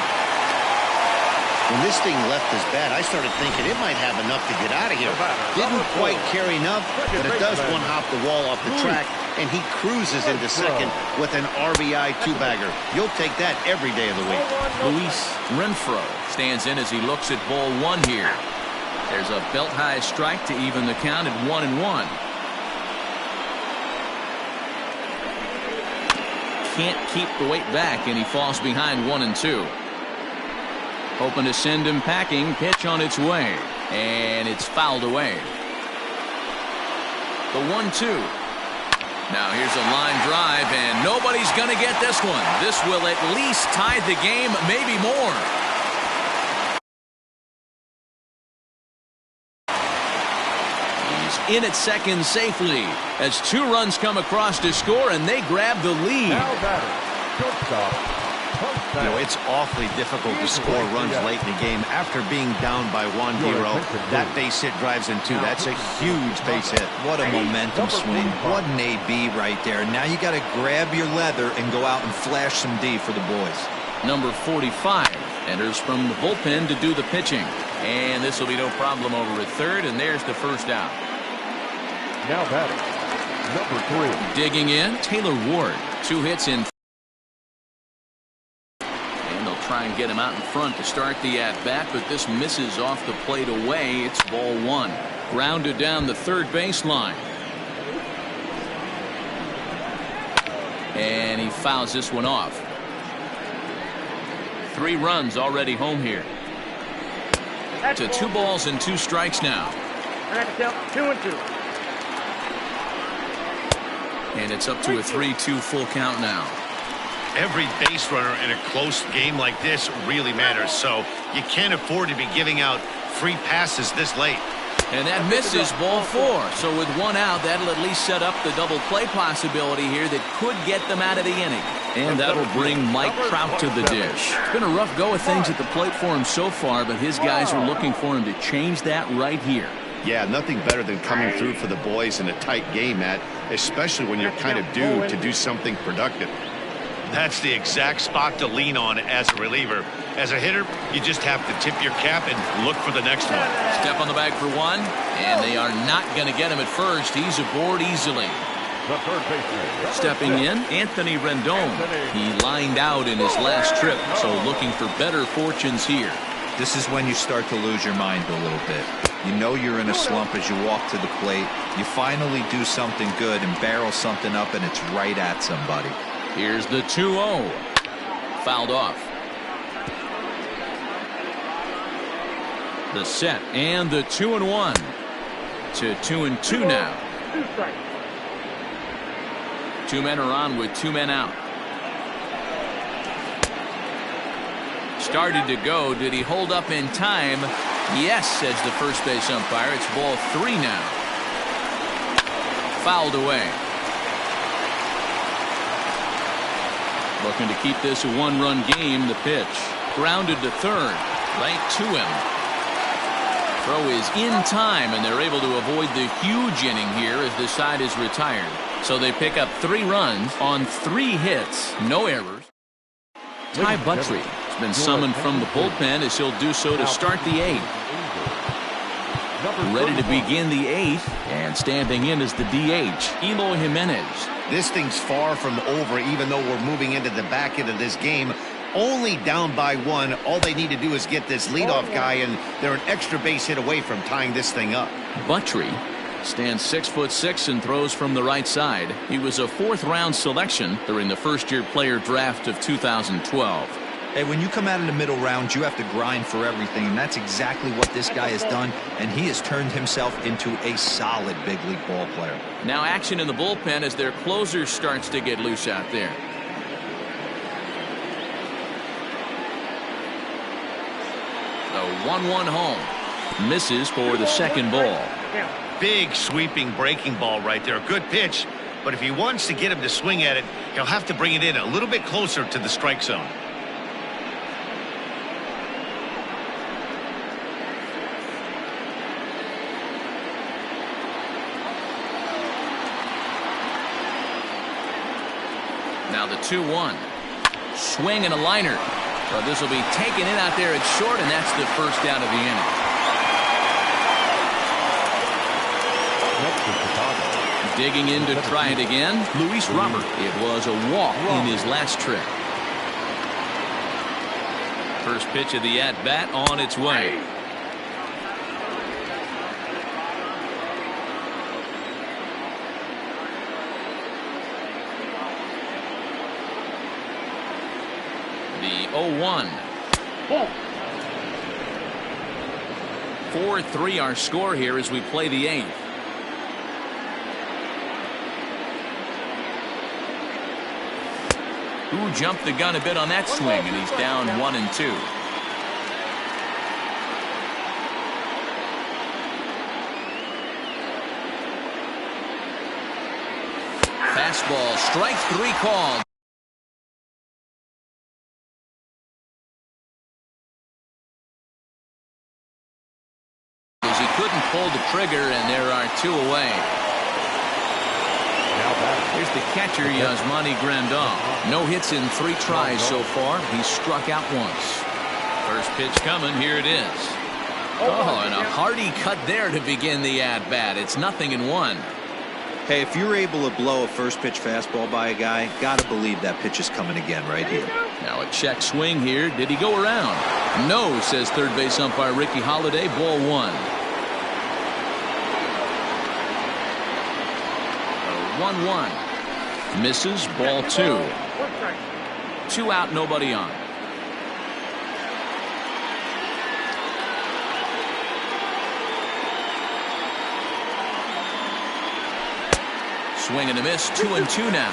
When this thing left his bat, I started thinking it might have enough to get out of here. Didn't quite carry enough, but it does one-hop the wall off the track, and he cruises into second with an RBI 2-bagger. You'll take that every day of the week. Luis Renfroe stands in as he looks at ball 1 here. There's a belt-high strike to even the count at 1-1. Can't keep the weight back, and he falls behind 1-2. Hoping to send him packing. Pitch on its way. And it's fouled away. The 1-2. Now here's a line drive, and nobody's going to get this one. This will at least tie the game, maybe more. He's in at second safely as 2 runs come across to score, and they grab the lead. Now batter, shortstop You know, it's awfully difficult to score runs late in the game after being down by 1, Dero. That base hit drives in 2. That's a huge base hit. What a momentum swing. What an AB right there. Now you got to grab your leather and go out and flash some D for the boys. Number 45 enters from the bullpen to do the pitching. And this will be no problem over at third, and there's the first out. Now batting, number 3. Digging in, Taylor Ward. 2 hits in. And they'll try and get him out in front to start the at-bat, but this misses off the plate away. It's ball 1. Grounded down the third baseline. And he fouls this one off. 3 runs already home here. To 2 balls and 2 strikes now. 2-2. And it's up to a 3-2 full count now. Every base runner in a close game like this really matters, so you can't afford to be giving out free passes this late. And that misses ball 4. So with 1 out, that'll at least set up the double play possibility here that could get them out of the inning. And that'll bring Mike Trout to the dish. It's been a rough go of things at the plate for him so far, but his guys are looking for him to change that right here. Yeah, nothing better than coming through for the boys in a tight game, Matt, especially when you're kind of due to do something productive. That's the exact spot to lean on as a reliever. As a hitter, you just have to tip your cap and look for the next one. Step on the bag for 1, and they are not going to get him at first. He's aboard easily. The third baseman. Stepping in, Anthony Rendon. He lined out in his last trip, so looking for better fortunes here. This is when you start to lose your mind a little bit. You know you're in a slump as you walk to the plate. You finally do something good and barrel something up, and it's right at somebody. Here's the 2-0. Fouled off. The set and the 2-1 to 2-2 now. 2 strikes. 2 men are on with 2 men out. Started to go. Did he hold up in time? Yes, says the first base umpire. It's ball 3 now. Fouled away. Looking to keep this a 1-run game. The pitch. Grounded to third. Right to him. Throw is in time, and they're able to avoid the huge inning here as this side is retired. So they pick up 3 runs on 3 hits. No errors. Ty Buttrey has been summoned from the bullpen as he'll do so to start the 8th. Ready to begin the 8th, and standing in is the DH, Eloy Jimenez. This thing's far from over, even though we're moving into the back end of this game. Only down by 1. All they need to do is get this leadoff guy, and they're an extra base hit away from tying this thing up. Buttrey stands 6'6" and throws from the right side. He was a 4th-round selection during the first-year player draft of 2012. Hey, when you come out in the middle rounds, you have to grind for everything, and that's exactly what this guy has done, and he has turned himself into a solid big league ball player. Now action in the bullpen as their closer starts to get loose out there. The 1-1 home. Misses for the 2nd ball. Big sweeping breaking ball right there. Good pitch, but if he wants to get him to swing at it, he'll have to bring it in a little bit closer to the strike zone. Now the 2-1. Swing and a liner. But this will be taken in out there at short, and that's the first out of the inning. Digging in to try it again, Luis Robert. It was a walk in his last trip. First pitch of the at-bat on its way. The 0-1. 4-3 our score here as we play the 8th. Who jumped the gun a bit on that swing, and he's down 1-2. Fastball, strike 3 called. pulled the trigger, and there are 2 away. Here's the catcher, Yasmani Grandal. No hits in 3 tries so far. He's struck out once. First pitch coming. Here it is. Oh, and a hearty cut there to begin the at-bat. It's 0-1. Hey, if you're able to blow a first pitch fastball by a guy, gotta believe that pitch is coming again right here. Now a check swing here. Did he go around? No, says third base umpire Ricky Holiday. Ball 1. 1-1. Misses. Ball 2. 2 out, nobody on. Swing and a miss. 2-2 now.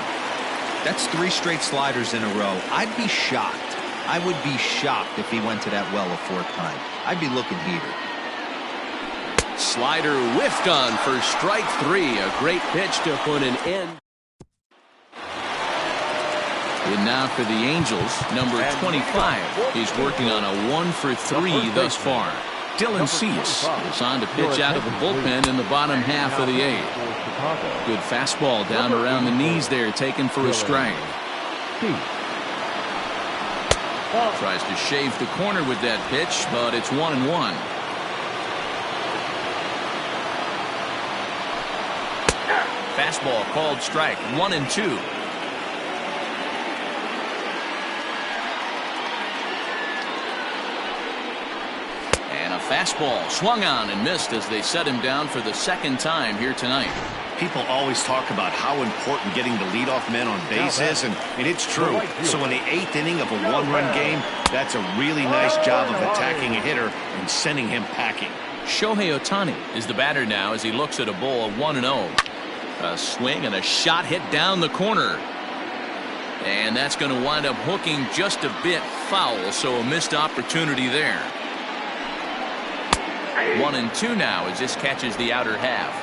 That's 3 straight sliders in a row. I'd be shocked. I would be shocked if he went to that well a 4th time. I'd be looking heated. Slider whiffed on for strike 3. A great pitch to put an end. And now for the Angels, number 25. He's working on a 1-for-3 thus far. Dylan Cease is on to pitch out of the bullpen in the bottom half of the 8th. Good fastball down around the knees there, taken for a strike. Tries to shave the corner with that pitch, but it's 1-1. Fastball called strike. 1-2. Fastball swung on and missed as they set him down for the 2nd time here tonight. People always talk about how important getting the leadoff men on base is, and it's true. So in the 8th inning of a 1-run game, that's a really nice job of attacking a hitter and sending him packing. Shohei Ohtani is the batter now as he looks at a ball of 1-0. A swing and a shot hit down the corner. And that's going to wind up hooking just a bit foul, so a missed opportunity there. 1-2 now as this catches the outer half.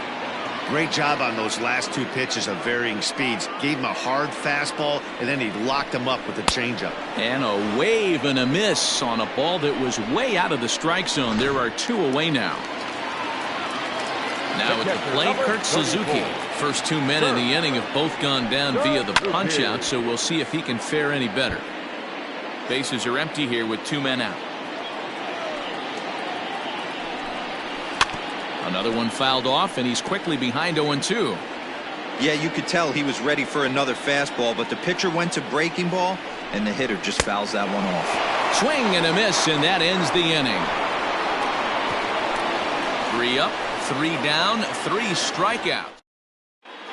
Great job on those last 2 pitches of varying speeds. Gave him a hard fastball, and then he locked him up with a changeup. And a wave and a miss on a ball that was way out of the strike zone. There are 2 away now. Now at the plate, Kurt Suzuki. First 2 men in the inning have both gone down via the punch-out, so we'll see if he can fare any better. Bases are empty here with 2 men out. Another one fouled off, and he's quickly behind 0-2. Yeah, you could tell he was ready for another fastball, but the pitcher went to breaking ball, and the hitter just fouls that one off. Swing and a miss, and that ends the inning. 3 up, 3 down, 3 strikeouts.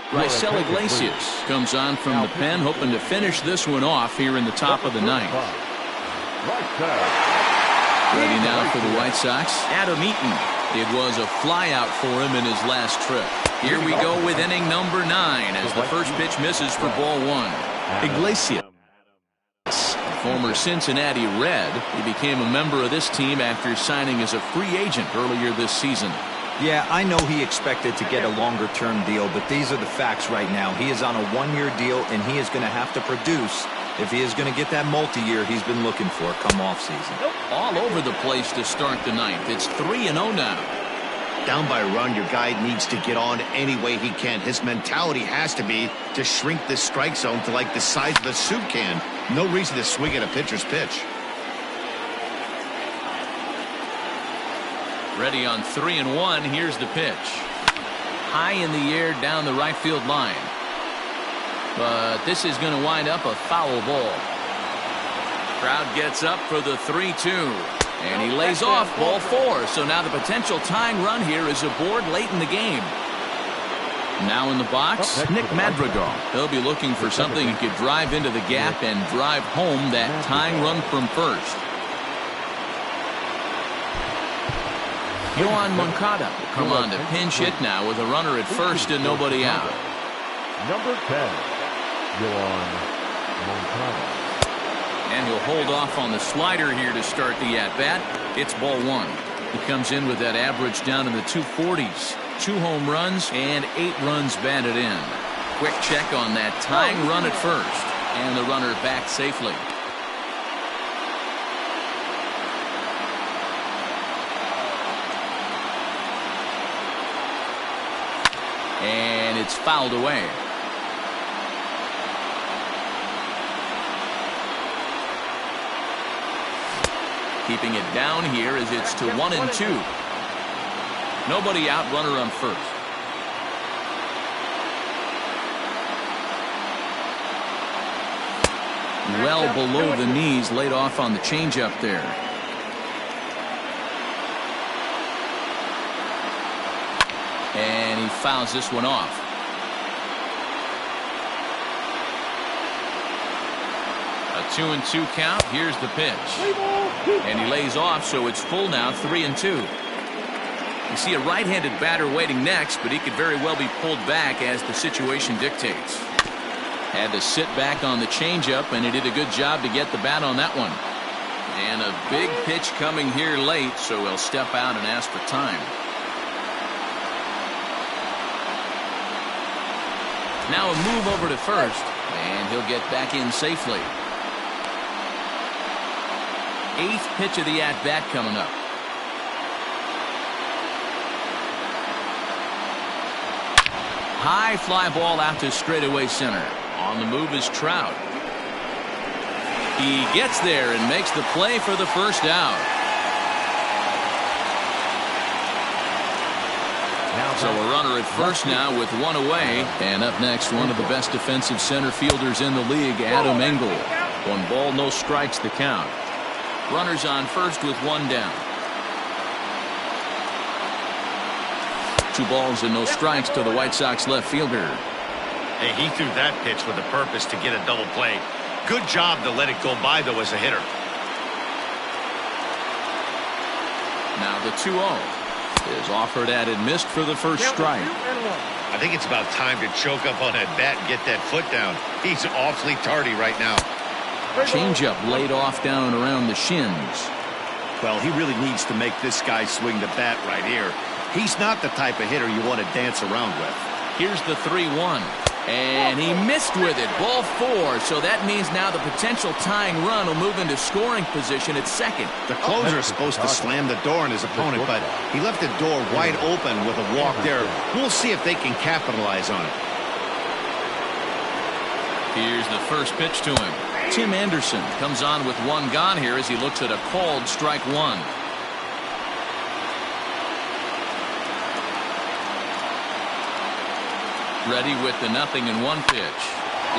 Raisel Iglesias comes on from the pen, hoping to finish this one off here in the top of the 9th. Ready now for the White Sox, Adam Eaton. It was a flyout for him in his last trip. Here we go with inning number 9 as the first pitch misses for ball 1. Iglesias, former Cincinnati Red, he became a member of this team after signing as a free agent earlier this season. Yeah, I know he expected to get a longer-term deal, but these are the facts right now. He is on a 1-year deal, and he is going to have to produce if he is going to get that multi-year he's been looking for come off-season. All over the place to start the 9th. It's 3-0 now. Down by a run, your guy needs to get on any way he can. His mentality has to be to shrink this strike zone to like the size of a soup can. No reason to swing at a pitcher's pitch. Ready on 3-1. Here's the pitch. High in the air down the right field line. But this is going to wind up a foul ball. Crowd gets up for the 3-2. And he lays off ball 4. So now the potential tying run here is aboard late in the game. Now in the box, Nick Madrigal. He'll be looking for something he could drive into the gap and drive home that tying run from first. Yohan Moncada will come on to pinch hit now with a runner at first and nobody out. Number 10, Yohan Moncada. And he'll hold off on the slider here to start the at-bat. It's ball 1. He comes in with that average down in the 240s. 2 home runs and 8 runs batted in. Quick check on that tying run at first. And the runner back safely. it's fouled away. Keeping it down here as it's to 1-2. Nobody out, runner on first. Well below the knees, laid off on the changeup there. And he fouls this one off. A 2-2 count. Here's the pitch. And he lays off, so it's full now, 3-2. You see a right-handed batter waiting next, but he could very well be pulled back as the situation dictates. Had to sit back on the changeup, and he did a good job to get the bat on that one. And a big pitch coming here late, so he'll step out and ask for time. Now a move over to first, and he'll get back in safely. 8th pitch of the at-bat coming up. High fly ball out to straightaway center. On the move is Trout. He gets there and makes the play for the first out. So a runner at first now with one away. And up next, one of the best defensive center fielders in the league, Adam Engel. 1 ball, no strikes the count. Runners on first with 1 down. 2 balls and no strikes to the White Sox left fielder. Hey, he threw that pitch with a purpose to get a double play. Good job to let it go by, though, as a hitter. Now the 2-0 is offered at and missed for the first strike. I think it's about time to choke up on that bat and get that foot down. He's awfully tardy right now. Changeup laid off down and around the shins. Well, he really needs to make this guy swing the bat right here. He's not the type of hitter you want to dance around with. Here's the 3-1. And he missed with it. Ball 4. So that means now the potential tying run will move into scoring position at second. The closer is supposed to slam the door on his opponent, but he left the door wide open with a walk there. We'll see if they can capitalize on it. Here's the first pitch to him. Tim Anderson comes on with 1 gone here as he looks at a called strike 1. Ready with the 0-1 pitch.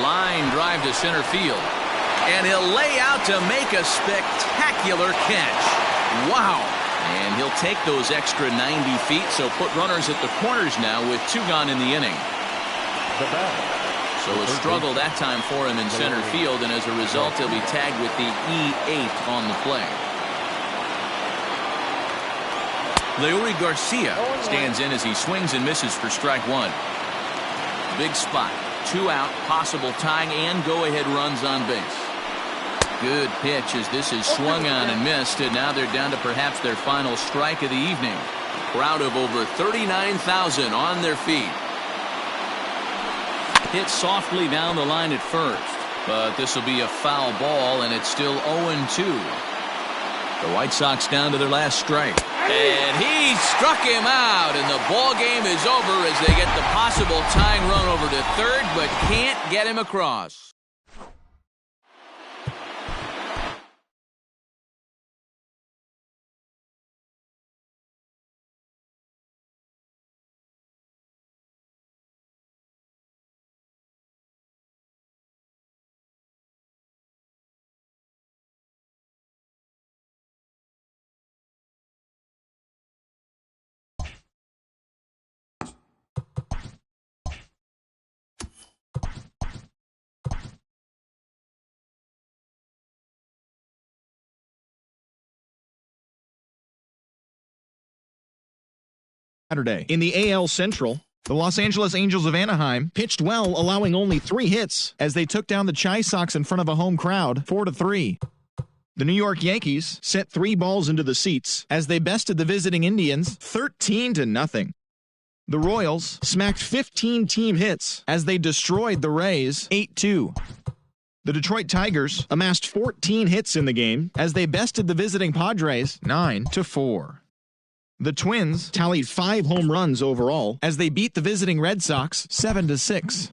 Line drive to center field. And he'll lay out to make a spectacular catch. Wow. And he'll take those extra 90 feet, so put runners at the corners now with 2 gone in the inning. So a struggle that time for him in center field, and as a result, he'll be tagged with the E8 on the play. Leury Garcia stands in as he swings and misses for strike 1. Big spot. 2 out, possible tying and go-ahead runs on base. Good pitch as this is swung on and missed, and now they're down to perhaps their final strike of the evening. A crowd of over 39,000 on their feet. Hit softly down the line at first, but this will be a foul ball, and it's still 0-2. The White Sox down to their last strike. And he struck him out, and the ball game is over as they get the possible tying run over to third, but can't get him across. Saturday. In the AL Central, the Los Angeles Angels of Anaheim pitched well, allowing only 3 hits as they took down the Chi Sox in front of a home crowd 4-3. The New York Yankees sent 3 balls into the seats as they bested the visiting Indians 13-0. The Royals smacked 15 team hits as they destroyed the Rays 8-2. The Detroit Tigers amassed 14 hits in the game as they bested the visiting Padres 9-4. The Twins tallied 5 home runs overall as they beat the visiting Red Sox 7-6.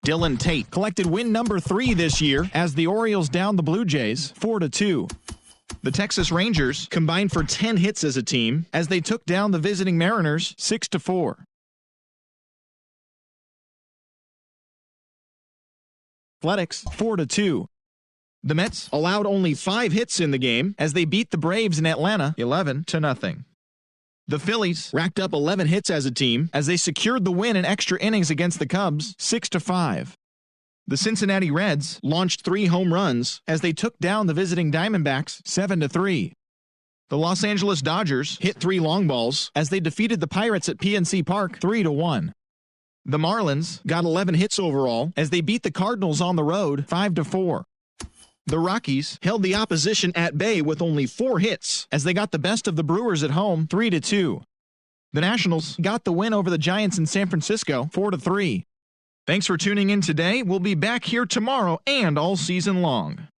Dylan Tate collected win number 3 this year as the Orioles downed the Blue Jays 4-2. The Texas Rangers combined for 10 hits as a team as they took down the visiting Mariners 6-4. Athletics 4-2. The Mets allowed only 5 hits in the game as they beat the Braves in Atlanta 11-0. The Phillies racked up 11 hits as a team as they secured the win in extra innings against the Cubs 6-5. The Cincinnati Reds launched 3 home runs as they took down the visiting Diamondbacks 7-3. The Los Angeles Dodgers hit 3 long balls as they defeated the Pirates at PNC Park 3-1. The Marlins got 11 hits overall as they beat the Cardinals on the road 5-4. The Rockies held the opposition at bay with only 4 hits as they got the best of the Brewers at home 3-2. The Nationals got the win over the Giants in San Francisco 4-3. Thanks for tuning in today. We'll be back here tomorrow and all season long.